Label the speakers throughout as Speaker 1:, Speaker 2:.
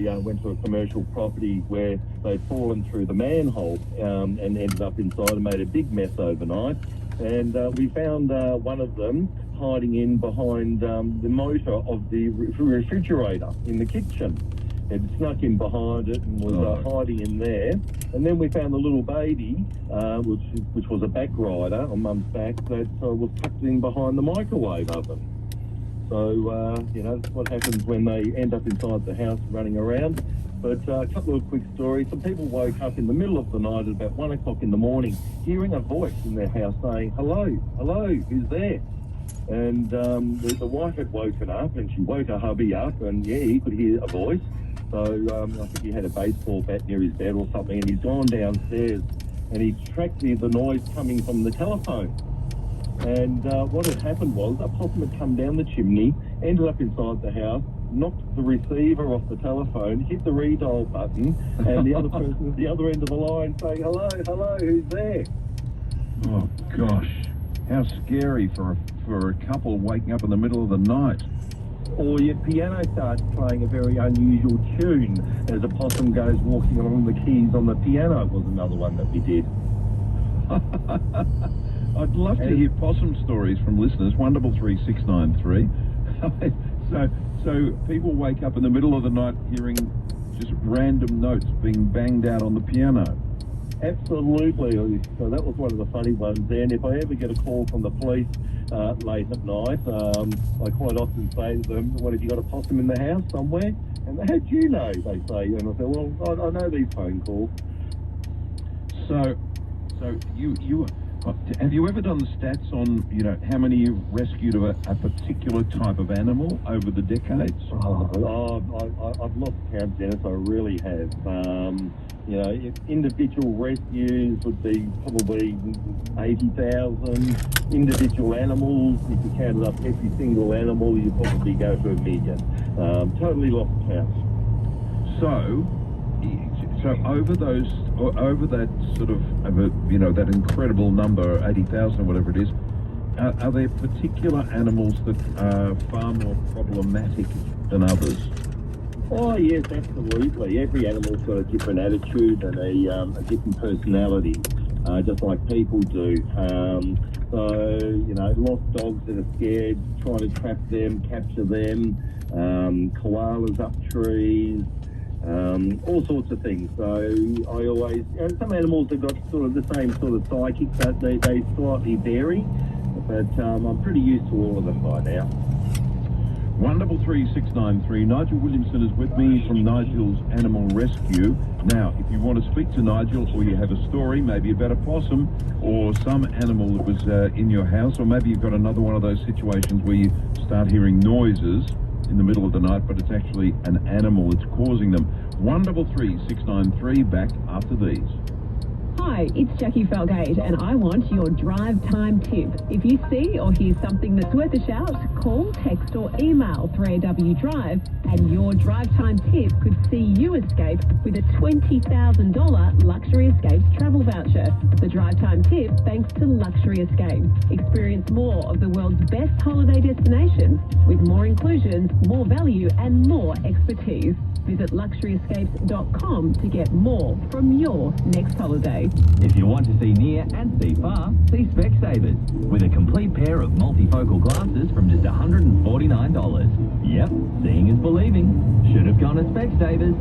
Speaker 1: they went to a commercial property where they'd fallen through the manhole and ended up inside and made a big mess overnight. And we found one of them hiding in behind the motor of the refrigerator in the kitchen. It snuck in behind it and was hiding in there. And then we found the little baby, which was a back rider on Mum's back, that was tucked in behind the microwave oven. So, that's what happens when they end up inside the house running around. But a couple of quick stories. Some people woke up in the middle of the night at about 1 o'clock in the morning, hearing a voice in their house saying, hello, who's there? And the wife had woken up, and she woke her hubby up, and he could hear a voice. So I think he had a baseball bat near his bed or something, and he's gone downstairs, and he tracked the noise coming from the telephone. And what had happened was a possum had come down the chimney, ended up inside the house, knocked the receiver off the telephone, hit the redial button, and the other person at the other end of the line saying, hello, who's there?
Speaker 2: Oh, gosh. How scary for a couple waking up in the middle of the night.
Speaker 1: Or your piano starts playing a very unusual tune as a possum goes walking along the keys on the piano was another one that we did.
Speaker 2: I'd love to hear possum stories from listeners, 133693. So people wake up in the middle of the night hearing just random notes being banged out on the piano.
Speaker 1: Absolutely. So that was one of the funny ones. And if I ever get a call from the police late at night, I quite often say to them, what, have you got a possum in the house somewhere? And how do you know, they say. And I say, well, I know these phone calls.
Speaker 2: So you have you ever done the stats on, how many you've rescued of a particular type of animal over the decades?
Speaker 1: I've lost count, Dennis. I really have. Individual rescues would be probably 80,000. Individual animals, if you counted up every single animal, you'd probably go to 1 million. Totally lost count.
Speaker 2: So over that sort of, that incredible number, 80,000 or whatever it is, are there particular animals that are far more problematic than others?
Speaker 1: Oh, yes, absolutely. Every animal's got a different attitude and a different personality, just like people do. Lost dogs that are scared, trying to trap them, capture them, koalas up trees, all sorts of things. So I always, some animals have got sort of the same sort of psychic, but they slightly vary. But I'm pretty used to all of them by now.
Speaker 2: 133693. Nigel Williamson is with me from Nigel's Animal Rescue. Now, if you want to speak to Nigel, or you have a story, maybe about a possum or some animal that was in your house, or maybe you've got another one of those situations where you start hearing noises in the middle of the night, but it's actually an animal that's causing them. 133693, back after these.
Speaker 3: Hi, it's Jackie Falgate, and I want your drive time tip. If you see or hear something that's worth a shout, call, text or email 3AW Drive, and your drive time tip could see you escape with a $20,000 Luxury Escapes travel voucher. The drive time tip thanks to Luxury Escapes. Experience more of the world's best holiday destinations with more inclusions, more value and more expertise. Visit luxuryescapes.com to get more from your next holiday.
Speaker 4: If you want to see near and see far, see Specsavers with a complete pair of multifocal glasses from just $149. Yep, seeing is believing. Should have gone to Specsavers.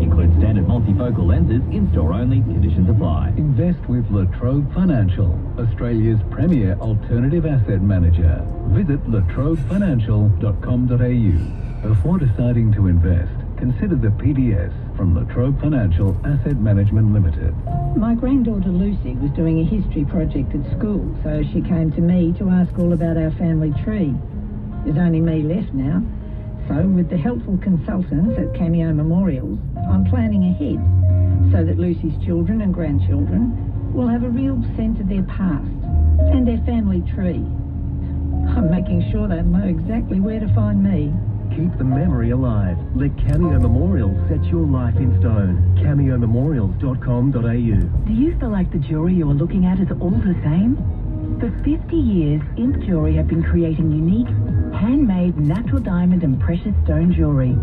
Speaker 4: Includes standard multifocal lenses, in-store only, conditions apply.
Speaker 5: Invest with La Trobe Financial, Australia's premier alternative asset manager. Visit latrobefinancial.com.au. Before deciding to invest, consider the PDS from La Trobe Financial Asset Management Limited.
Speaker 6: My granddaughter Lucy was doing a history project at school, so she came to me to ask all about our family tree. There's only me left now. So with the helpful consultants at Cameo Memorials, I'm planning ahead so that Lucy's children and grandchildren will have a real sense of their past and their family tree. I'm making sure they know exactly where to find me.
Speaker 7: Keep the memory alive. Let Cameo Memorials set your life in stone. CameoMemorials.com.au.
Speaker 8: Do you feel like the jewellery you're looking at is all the same? For 50 years, Imp Jewellery have been creating unique, handmade natural diamond and precious stone jewellery.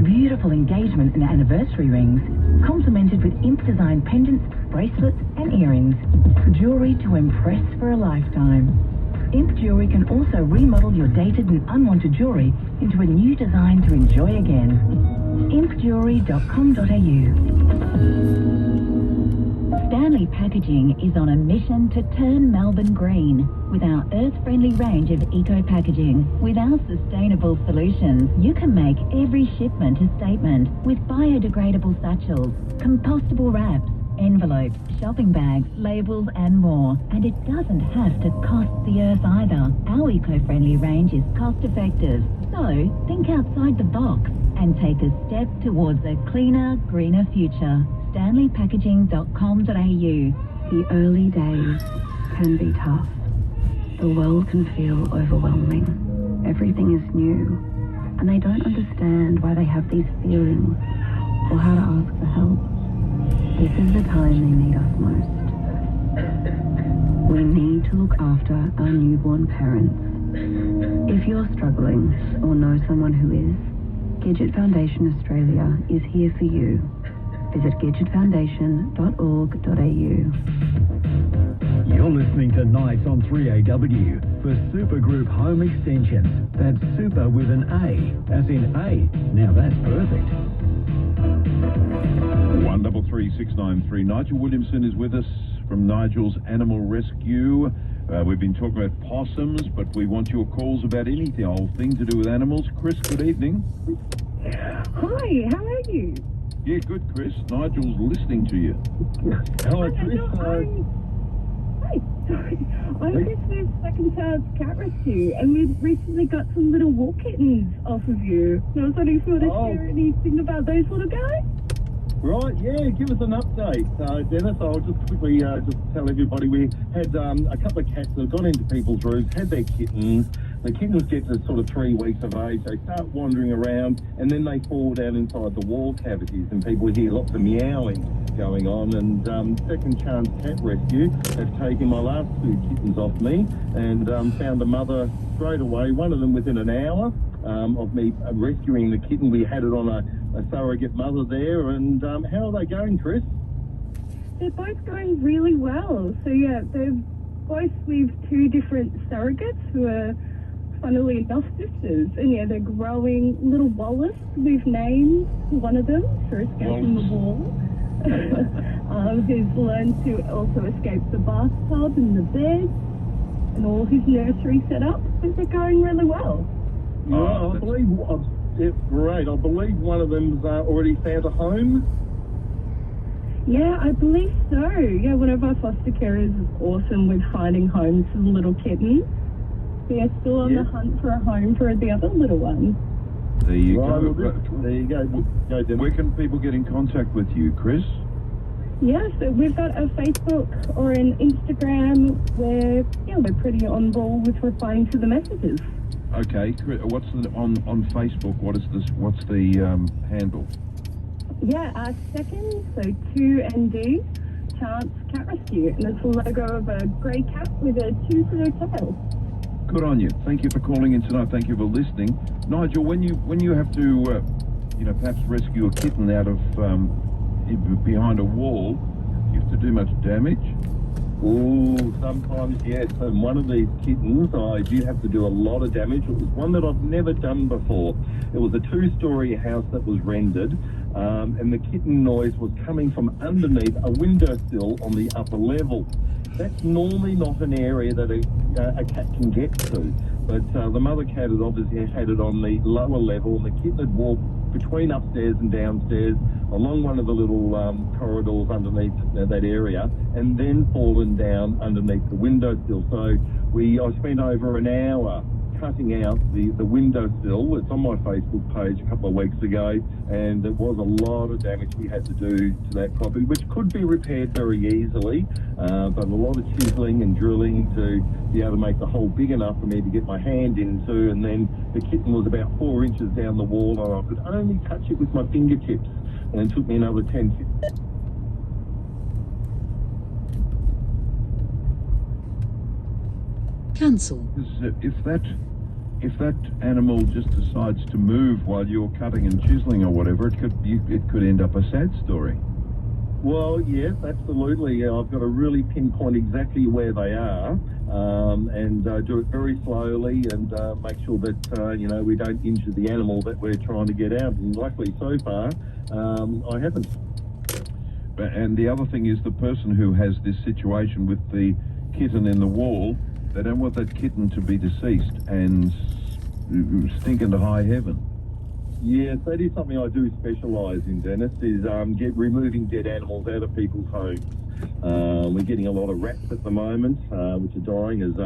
Speaker 8: Beautiful engagement and anniversary rings, complemented with imp-designed pendants, bracelets and earrings. Jewellery to impress for a lifetime. Imp Jewellery can also remodel your dated and unwanted jewellery into a new design to enjoy again. impjewellery.com.au.
Speaker 3: Stanley Packaging is on a mission to turn Melbourne green with our earth-friendly range of eco-packaging. With our sustainable solutions, you can make every shipment a statement with biodegradable satchels, compostable wraps, envelopes, shopping bags, labels and more. And it doesn't have to cost the earth either. Our eco-friendly range is cost-effective. So think outside the box and take a step towards a cleaner, greener future. StanleyPackaging.com.au.
Speaker 9: The early days can be tough. The world can feel overwhelming. Everything is new, and they don't understand why they have these feelings or how to ask for help. This is the time they need us most. We need to look after our newborn parents. If you're struggling or know someone who is, Gidget Foundation Australia is here for you. Visit gidgetfoundation.org.au.
Speaker 5: You're listening to Nights on 3AW for Supergroup Home Extensions. That's super with an A, as in A. Now that's perfect.
Speaker 2: 133693. Nigel Williamson is with us from Nigel's Animal Rescue. We've been talking about possums, but we want your calls about anything, whole thing to do with animals. Chris, good evening.
Speaker 10: Hi, how are you?
Speaker 2: Yeah, good, Chris. Nigel's listening to you.
Speaker 10: Hello, Chris. Hi, sorry. I'm Chris with Second Chance Cat Rescue, and we've recently got some little wool kittens off of you. And I was wondering if you want to share anything about those little guys?
Speaker 1: Right, yeah, give us an update, Dennis. I'll just quickly just tell everybody we had a couple of cats that have gone into people's roofs, had their kittens. The kittens get to sort of 3 weeks of age, they start wandering around, and then they fall down inside the wall cavities, and people hear lots of meowing going on. And Second Chance Cat Rescue have taken my last 2 kittens off me and found a mother straight away, one of them within an hour of me rescuing the kitten. We had it on a surrogate mother there. And how are they going, Chris?
Speaker 10: They're both going really well. So yeah, they're both with 2 different surrogates who are funnily enough sisters. And yeah, they're growing. Little Wallace, we've named one of them for escaping the wall. Who's learned to also escape the bathtub and the bed and all his nursery set up. But they're going really well.
Speaker 1: I believe it's great. I believe one of them's already found a home.
Speaker 10: Yeah, I believe so. Yeah, one of our foster carers is awesome with finding homes for the little kittens. They're still on the hunt for a home for the other little one.
Speaker 2: There you
Speaker 1: Right,
Speaker 2: go.
Speaker 1: well, there you go.
Speaker 2: Where can people get in contact with you, Chris?
Speaker 10: Yeah, so we've got a Facebook or an Instagram where, yeah, we're pretty on ball with replying to the messages.
Speaker 2: Okay, what's on Facebook? What's the handle?
Speaker 10: Yeah, second, so 2ND, Chance Cat Rescue, and it's a logo of a grey cat with a 2 for a tail.
Speaker 2: Good on you. Thank you for calling in tonight. Thank you for listening, Nigel. When you have to, perhaps rescue a kitten out of behind a wall, you have to do much damage.
Speaker 1: Oh, sometimes, yes. And one of these kittens, I do have to do a lot of damage. It was one that I've never done before. It was a 2-story house that was rendered, and the kitten noise was coming from underneath a windowsill on the upper level. That's normally not an area that a cat can get to. But the mother cat had obviously had it on the lower level, and the kitten had walked between upstairs and downstairs along one of the little corridors underneath that area, and then fallen down underneath the windowsill. So I spent over an hour cutting out the windowsill. It's on my Facebook page a couple of weeks ago, and it was a lot of damage we had to do to that property, which could be repaired very easily, but a lot of chiseling and drilling to be able to make the hole big enough for me to get my hand into. And then the kitten was about 4 inches down the wall, and I could only touch it with my fingertips, and it took me another 10 minutes.
Speaker 2: Cancel. If if that animal just decides to move while you're cutting and chiseling or whatever, it could end up a sad story.
Speaker 1: Well, yes, absolutely. I've got to really pinpoint exactly where they are and do it very slowly and make sure that, we don't injure the animal that we're trying to get out. And luckily, so far, I haven't.
Speaker 2: And the other thing is the person who has this situation with the kitten in the wall, they don't want that kitten to be deceased and stink into high heaven.
Speaker 1: Yes, that is something I do specialise in, Dennis, is removing dead animals out of people's homes. We're getting a lot of rats at the moment, which are dying as